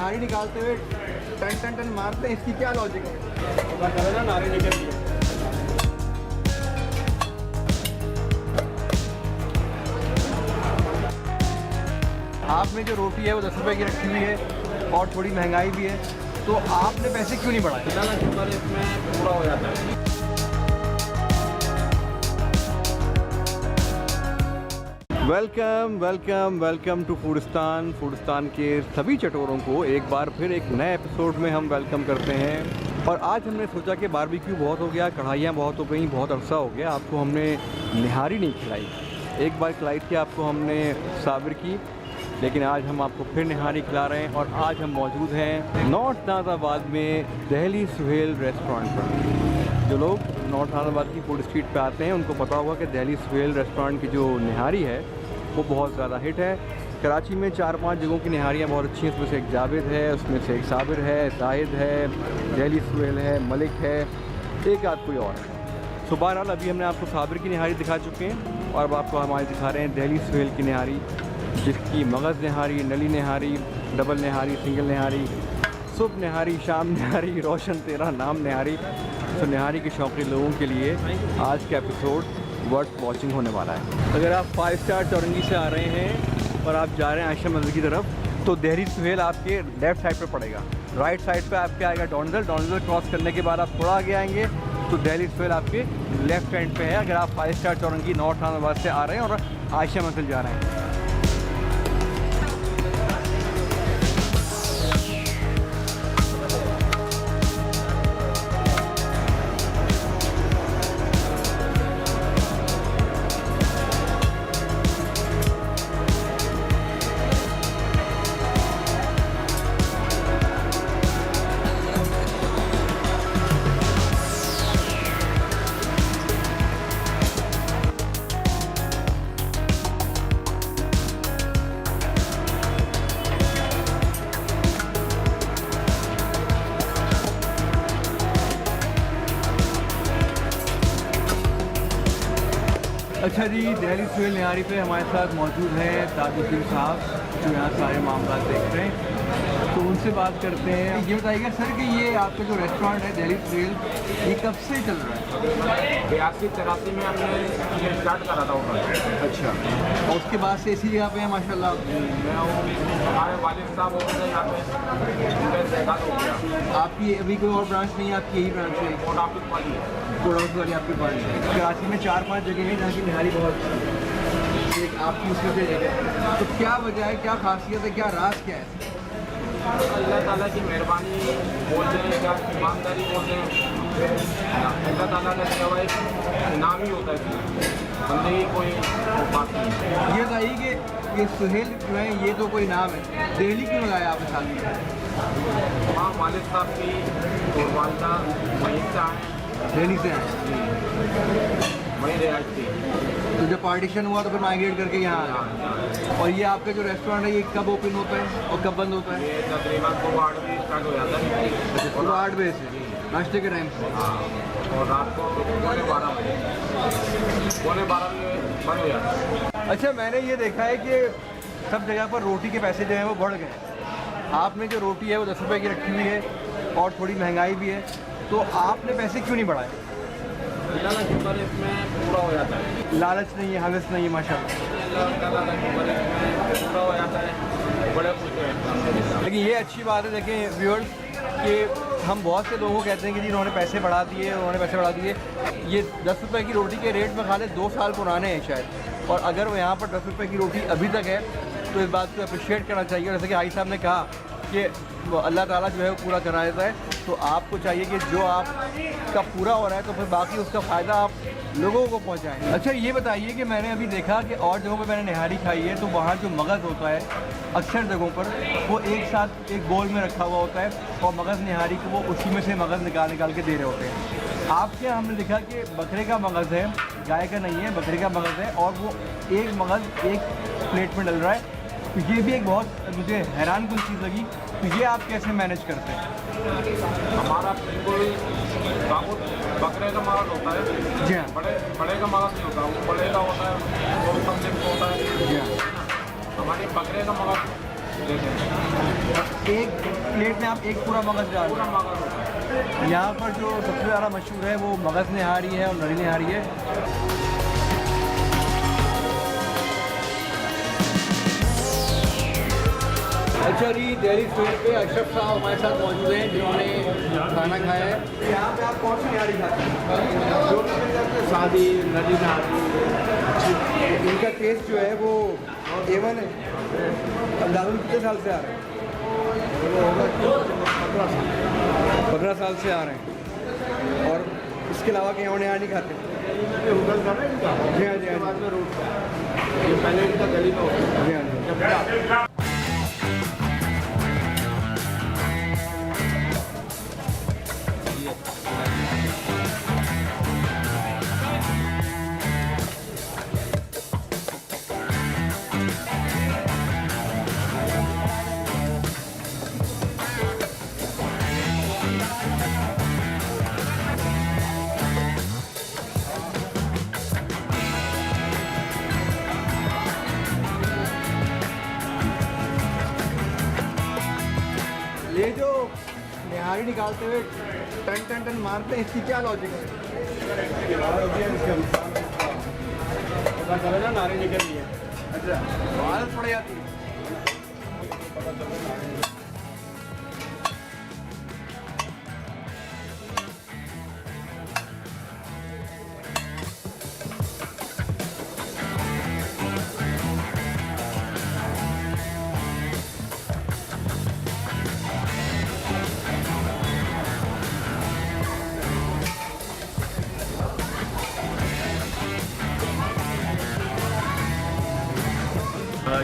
निहारी निकालते हुए ton ton ton मारते हैं, इसकी क्या लॉजिक है? नारी निकल गई। आप में जो रोटी है वो 10 रुपये की रखी हुई है और थोड़ी महंगाई भी है, तो आपने पैसे क्यों नहीं बढ़ाए? इसमें पूरा हो जाता है। Welcome welcome welcome to Foodstan. Foodstan के सभी चटोरों को एक बार फिर एक नए एपिसोड में हम वेलकम करते हैं। और आज हमने सोचा कि बारबेक्यू बहुत हो गया, कढ़ाइयाँ बहुत हो गई, बहुत अरसा हो गया, आपको हमने निहारी नहीं खिलाई। एक बार खिलाई थी आपको हमने साबिर की, लेकिन आज हम आपको फिर निहारी खिला रहे हैं। और आज हम मौजूद हैं नॉर्थ नाज़ाबाद में दिल्ली सुहेल रेस्टोरेंट पर। जो लोग नॉर्थ नाज़ाबाद की फूड स्ट्रीट पे आते हैं उनको पता होगा कि दिल्ली सुहेल रेस्टोरेंट की जो निहारी है वो बहुत ज़्यादा हिट है। कराची में 4-5 जगहों की निहारियाँ बहुत अच्छी हैं, उसमें से एक जावेद है, उसमें से एक साबिर है, जाहिद है, दिल्ली सुहेल है, मलिक है, एक आध कोई और है। सो बहरहाल अभी हमने आपको साबिर की निहारी दिखा चुके हैं और अब आपको हमारे दिखा रहे हैं दिल्ली सुहेल की निहारी, जिसकी मगज़ निहारी, नली निहारी, डबल निहारी, सिंगल निहारी, सुबह निहारी, शाम निहारी, रोशन तेरा नाम निहारी। तो निहारी के शौकीन लोगों के लिए आज का एपिसोड वर्थ वॉचिंग होने वाला है। अगर आप 5 स्टार चौरंगी से आ रहे हैं और आप जा रहे हैं आयशा मंजिल की तरफ, तो दिल्ली सुहेल आपके लेफ़्ट साइड पे पड़ेगा। राइट साइड पे आपके आएगा डोंजल। डोंजल क्रॉस करने के बाद आप थोड़ा आगे आएंगे तो दिल्ली सुहेल आपके लेफ़्ट हैंड पे है, अगर आप 5 स्टार चौरंगी नॉर्थ नाज़ाबाद से आ रहे हैं और आयशा मंजिल जा रहे हैं। अच्छा जी, दिल्ली सुहेल निहारी पे हमारे साथ मौजूद हैं ताजुद्दीन साहब, जो यहाँ सारे मामला देख रहे हैं, तो उनसे बात करते हैं। ये बताइएगा सर कि ये आपका जो रेस्टोरेंट है दिल्ली सुहेल, ये कब से चल रहा है? 82-83 में हमने ये स्टार्ट करा था ऊपर। अच्छा, और उसके बाद से इसी जगह पे है माशाल्लाह। हमारे वालिद साहब होते थे यहाँ पे, हो गया। आपकी अभी कोई और ब्रांच नहीं है? आपकी यही ब्रांच है? कोर्ट ऑफिस वाली है। कोर्ट ऑफिस वाली आपकी ब्रांच है। कराची में 4-5 जगह हैं जहाँ की निहारी बहुत एक आपकी उसमें से जगह है। तो क्या वजह है, क्या खासियत है, क्या राज क्या है? अल्लाह ताला की मेहरबानी बोलते हैं, क्या ईमानदारी बोलते हैं। अल्लाह ताला का दिया हुआ एक इनाम ही होता है, बंदे की कोई बात नहीं। ये बताइए कि ये सुहेल जो है ये तो कोई नाम है, दिल्ली क्यों लगाया आपने साथ में? वहाँ वालिद साहब की और वालदा वहीं से आए, दिल्ली से आए, वहीं रिहायश थी। तो जब पार्टीशन हुआ तो फिर माइग्रेट करके यहाँ आया। और ये आपका जो रेस्टोरेंट है ये कब ओपन होता है और कब बंद होता है? ये तकरीबन 8 बजे स्टार्ट हो जाता है। सुबह 8 बजे से नाश्ते के टाइम से, हाँ, और रात को 12:15 बजे बंद हो जाता है। अच्छा, मैंने ये देखा है कि सब जगह पर रोटी के पैसे जो हैं वो बढ़ गए। आपने जो रोटी है वो 10 रुपये की रखी हुई है और थोड़ी महंगाई भी है, तो आपने पैसे क्यों नहीं बढ़ाए? इसमें पूरा हो जाता है। लालच नहीं है, हवस नहीं है, माशाल्लाह। पूरा हो जाता है, बड़े खुश हैं। लेकिन ये अच्छी बात है, देखें व्यूअर्स, कि हम बहुत से लोगों को कहते हैं कि जी इन्होंने पैसे बढ़ा दिए, उन्होंने पैसे बढ़ा दिए। ये 10 रुपये की रोटी के रेट में खाले 2 साल पुराने हैं शायद, और अगर वो यहाँ पर 10 रुपये की रोटी अभी तक है तो इस बात को अप्रिशिएट करना चाहिए। जैसे कि आई साहब ने कहा कि अल्लाह ताला जो है वो पूरा करा देता है, तो आपको चाहिए कि जो आपका पूरा हो रहा है तो फिर बाकी उसका फ़ायदा आप लोगों को पहुंचाएं। अच्छा, ये बताइए कि मैंने अभी देखा कि और जगहों पे मैंने निहारी खाई है तो वहाँ जो मगज़ होता है अक्सर जगहों पर वो एक साथ एक बोल में रखा हुआ होता है और मगज़ निहारी को वो उसी में से मगज़ निकाल के दे रहे होते हैं। आपके यहाँ हमने देखा कि बकरे का मगज़ है, गाय का नहीं है, बकरे का मगज़ है, और वो एक मगज़ एक प्लेट में डल रहा है। तो ये भी एक बहुत मुझे हैरान कुन चीज़ लगी। तो ये आप कैसे मैनेज करते हैं? हमारा बिल्कुल बकरे का मगज़ होता है जी हाँ, बड़े का मगज़ नहीं होता, वो बड़े का होता है, वो कम होता है। जी हाँ। हमारे बकरे का मगज़ देखें, एक प्लेट में आप एक पूरा मगज़ डाल पूरा मगज होता है। यहाँ पर जो सबसे ज़्यादा मशहूर है वो मगज़ निहारी है और नली निहारी है। अच्छा जी, दिल्ली स्वीट पे अशरफ साहब हमारे साथ मौजूद हैं जिन्होंने खाना खाया है। यहाँ पे आप कौन सी निहारी खाते हैं? जो शादी नदी नहारी इनका टेस्ट जो है वो A1 है। अंदाज़न कितने साल से आ रहे हैं? 15 साल से आ रहे हैं। और इसके अलावा कहीं और निहारी नहीं खाते? होटल का ना इनका जी हाँ, जी हाँ। बाद में रोड का ये पहले इनका गली में होता जी हाँ जी। जब भी ये जो निहारी निकालते हुए टन टन टन मारते हैं, इसकी क्या लॉजिक है? चला नारे निकल रही है। अच्छा, आदत पड़ जाती है।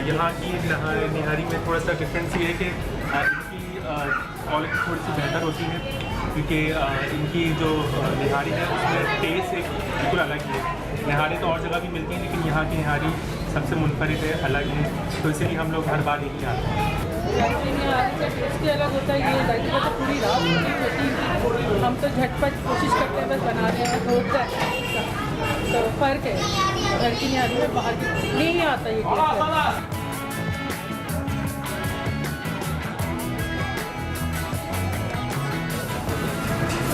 यहाँ की निहारी में थोड़ा सा डिफरेंस ये है कि इनकी क्वालिटी थोड़ी सी बेहतर होती है, क्योंकि इनकी जो निहारी है उसमें टेस्ट एक बिल्कुल अलग ही है। निहारी तो और जगह भी मिलती है, लेकिन यहाँ की निहारी सबसे मुनफरिद है, अलग है, तो इसलिए हम लोग हर बार यहीं आते हैं। निहारी का टेस्ट अलग होता है। ये दादी का तो पूरी रात होती है, हम तो झटपट कोशिश करते हैं, बस बना रहे हैं, होता है। तो फ़र्क है घर की निहारी में, बाहर की नहीं आता ये टेस्ट।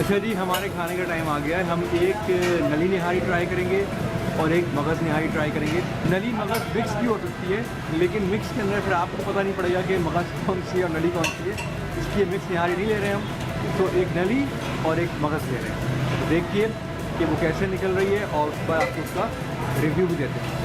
अच्छा जी, हमारे खाने का टाइम आ गया है। हम एक नली निहारी ट्राई करेंगे और एक मगज़ निहारी ट्राई करेंगे। नली मगज़ मिक्स भी हो सकती है, लेकिन मिक्स के अंदर फिर आपको पता नहीं पड़ेगा कि मगज़ कौन सी है और नली कौन सी है, इसलिए मिक्स निहारी नहीं ले रहे हम। तो एक नली और एक मगज़ ले रहे हैं। तो देखिए कि वो कैसे निकल रही है और उस पर आपको उसका रिव्यू भी देते हैं।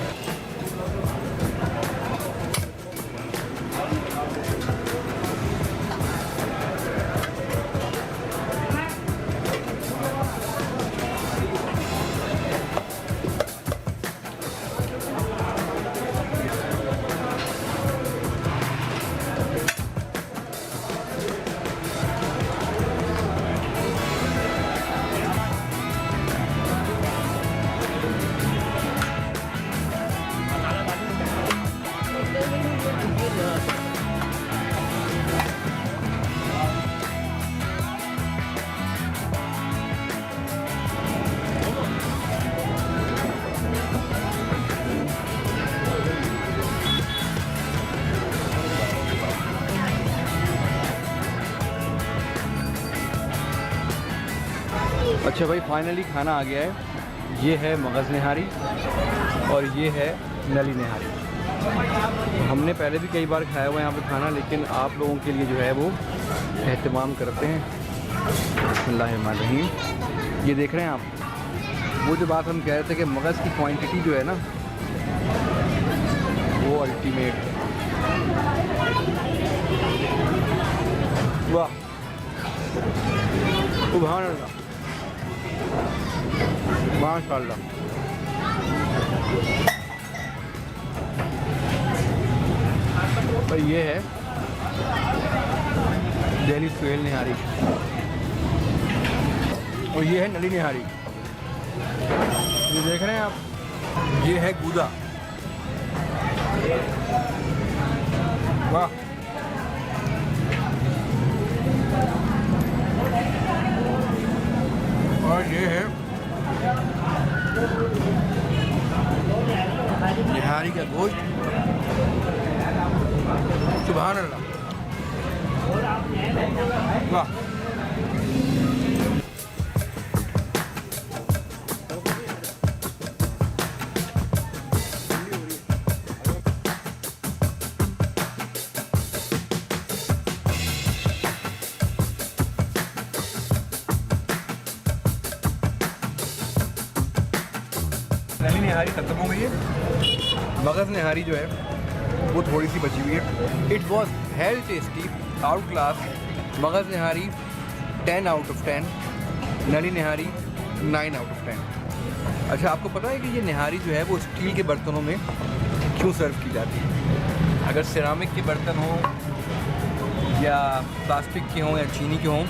अच्छा भाई, फाइनली खाना आ गया है। ये है मगज़ निहारी और ये है नली निहारी। हमने पहले भी कई बार खाया हुआ है यहाँ पे खाना, लेकिन आप लोगों के लिए जो है वो एहतमाम करते हैं। बिस्मिल्लाहिर्रहमानिर्रहीम। ये देख रहे हैं आप, वो जो बात हम कह रहे थे कि मगज़ की क्वांटिटी जो है ना वो अल्टीमेट है। वाह, सुभान अल्लाह, माशाअल्लाह। तो ये है दिल्ली स्वेल निहारी और ये है नली निहारी। ये देख रहे हैं आप, ये है गूदा। वाह, और ये है निहारी का गोश्त। सुभान अल्लाह। वाह, नली निहारी खत्म हो गई है। मगज़ निहारी जो है वो थोड़ी सी बची हुई है। It was hello tasty, out class. मगज़ निहारी 10 आउट ऑफ 10, नली निहारी 9 आउट ऑफ 10। अच्छा, आपको पता है कि ये निहारी जो है वो स्टील के बर्तनों में क्यों सर्व की जाती है? अगर सिरामिक के बर्तन हो या प्लास्टिक के हों या चीनी के हों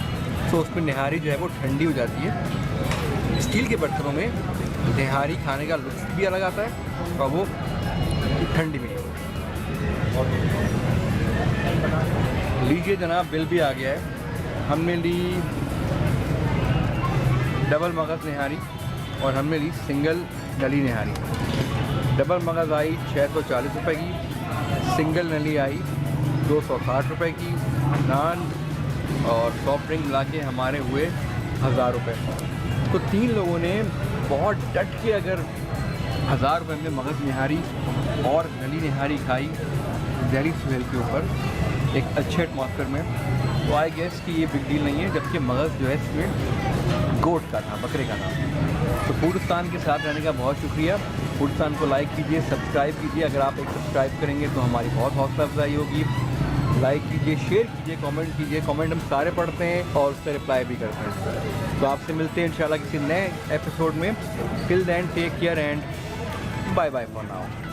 तो उसमें निहारी जो है वो ठंडी हो जाती है। स्टील के बर्तनों में निहारी खाने का लुत्फ़ भी अलग आता है और वो ठंडी भी। लीजिए जनाब, बिल भी आ गया है। हमने ली डबल मगज़ निहारी और हमने ली सिंगल नली निहारी। डबल मगज़ आई 640 रुपये की, सिंगल नली आई 260 रुपये की। नान और सॉफ्ट ड्रिंक मिला के हमारे हुए 1000 रुपये। तो 3 लोगों ने बहुत डट के अगर 1000 रुपये में मगज़ निहारी और नली निहारी खाई दिल्ली सुहेल के ऊपर एक अच्छे एटमॉस्फेयर में, तो आई गेस कि ये बिग डील नहीं है। जबकि मगज़ जो है इसमें गोट का था, बकरे का था। तो फूडस्तान के साथ रहने का बहुत शुक्रिया। फूडस्तान को लाइक कीजिए, सब्सक्राइब कीजिए। अगर आप एक सब्सक्राइब करेंगे तो हमारी बहुत हौसला अफजाई होगी। लाइक कीजिए, शेयर कीजिए, कमेंट कीजिए। कमेंट हम सारे पढ़ते हैं और उससे रिप्लाई भी करते हैं। तो आपसे मिलते हैं इंशाल्लाह किसी नए एपिसोड में। Till then take care and bye bye for now.